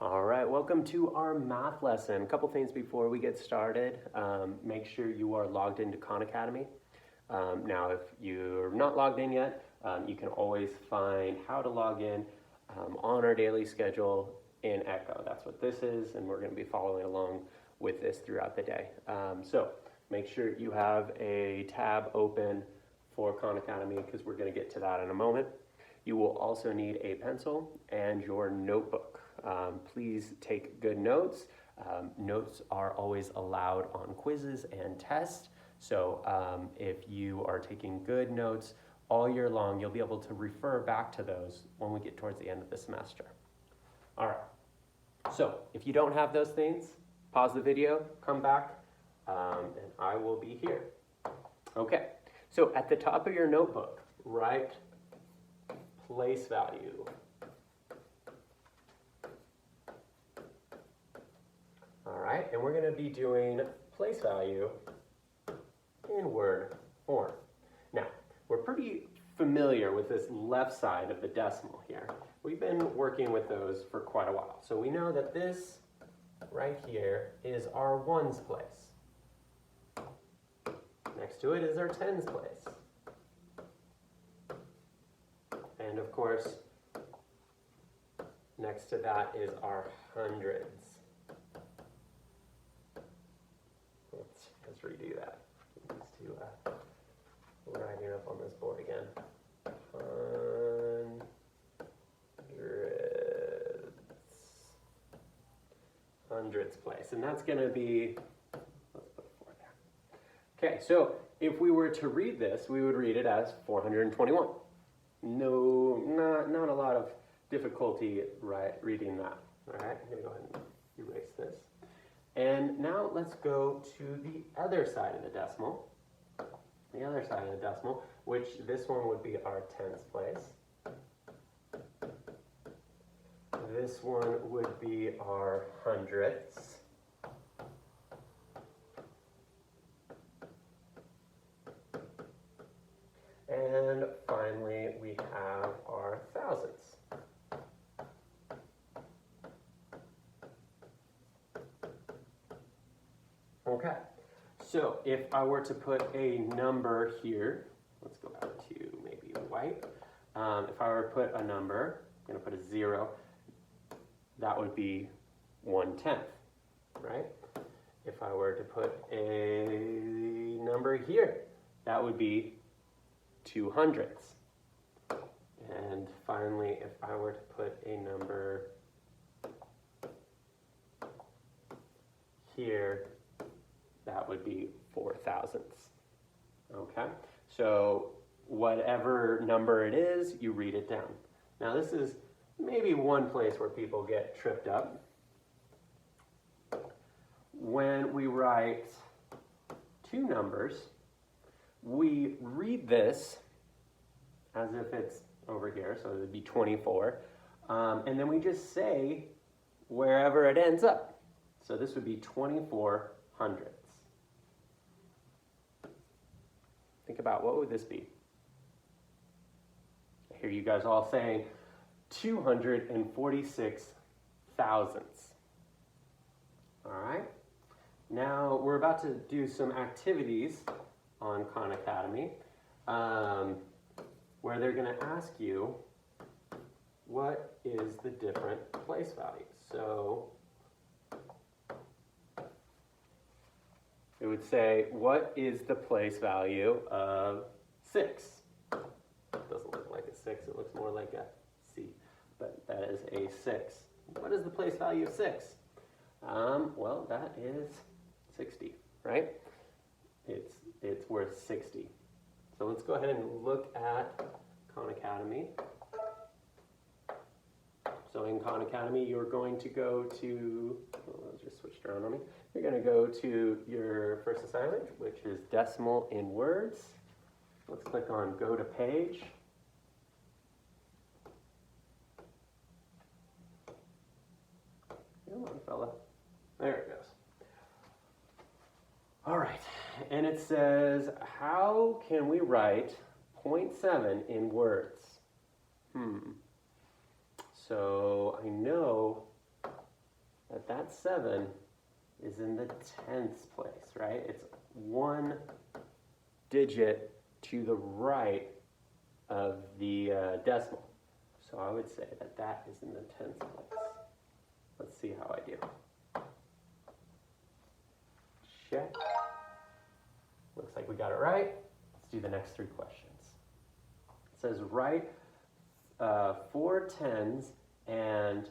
All right, welcome to our math lesson. A couple things before we get started. Make sure you are logged into Khan Academy. Now, if you're not logged in yet, you can always find how to log in on our daily schedule in Echo. That's what this is, and we're going to be following along with this throughout the day. So make sure you have a tab open for Khan Academy because we're going to get to that in a moment. You will also need a pencil and your notebook. Please take good notes. Notes are always allowed on quizzes and tests. So if you are taking good notes all year long, you'll be able to refer back to those when we get towards the end of the semester. All right. So if you don't have those things, pause the video, come back, and I will be here. Okay. So at the top of your notebook, write place value. All right, and we're going to be doing place value in word form. Now, we're pretty familiar with this left side of the decimal here. We've been working with those for quite a while. So we know that this right here is our ones place. Next to it is our tens place. And of course, next to that is our hundreds. Let's redo that. Just to write it up on this board again. Hundreds place, and that's going to be, let's put a 4 there. Okay, so if we were to read this, we would read it as 421. No, not a lot of difficulty reading that. All right, I'm going to go ahead and erase this. And now let's go to the other side of the decimal. The other side of the decimal, which this one would be our tens place. This one would be our hundredths. And finally, we have our thousands. Okay, so if I were to put a number here, let's go back to maybe white. If I were to put a number, I'm going to put a 0, that would be 1/10, right? If I were to put a number here, that would be 2 hundredths. And finally, if I were to put a number here, that would be 4 thousandths. Okay, so whatever number it is, you read it down. Now this is maybe one place where people get tripped up. When we write two numbers, we read this as if it's over here, so it would be 24, and then we just say wherever it ends up. So this would be 24 hundredths. Think about, what would this be? I hear you guys all saying 246 thousandths. All right, now we're about to do some activities on Khan Academy where they're going to ask you what is the different place values. So it would say, what is the place value of 6? It doesn't look like a 6, it looks more like a C, but that is a 6. What is the place value of 6? Well, that is 60, right? It's worth 60. So let's go ahead and look at Khan Academy. So in Khan Academy, you're going to go to, let's just switched around on me. You're going to go to your first assignment, which is decimal in words. Let's click on go to page. Come on, fella. There it goes. All right, and it says, how can we write 0.7 in words? So I know that 7 is in the tenths place, right? It's one digit to the right of the decimal. So I would say that that is in the tenths place. Let's see how I do. Check. Looks like we got it right. Let's do the next 3 questions. It says write 4 tens and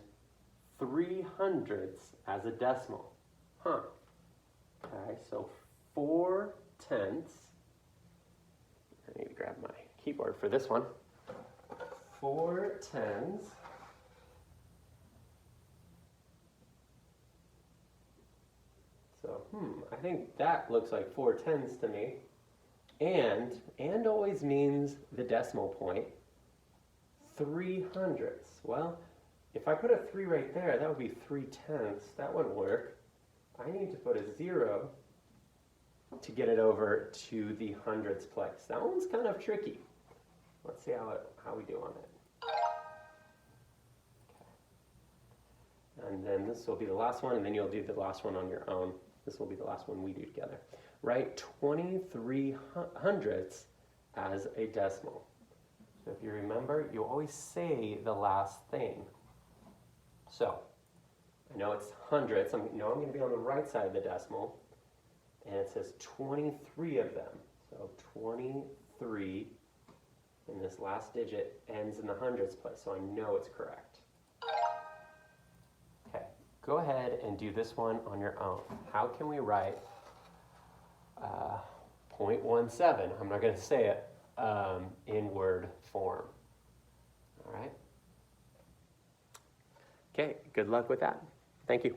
3 hundredths as a decimal. Huh. Okay, so 4 tenths. I need to grab my keyboard for this one. 4 tens. So, I think that looks like 4 tens to me. And always means the decimal point. 3 hundredths. Well, if I put a 3 right there, that would be 3 tenths. That wouldn't work. I need to put a 0 to get it over to the hundredths place. That one's kind of tricky. Let's see how we do on it. Okay. And then this will be the last one, and then you'll do the last one on your own. This will be the last one we do together. Write 23 hundredths as a decimal. So if you remember, you always say the last thing. So, I know it's hundredths. I know I'm going to be on the right side of the decimal. And it says 23 of them. So 23, and this last digit ends in the hundredths place, so I know it's correct. Okay, go ahead and do this one on your own. How can we write 0.17? I'm not going to say it in word form. All right? Okay, good luck with that. Thank you.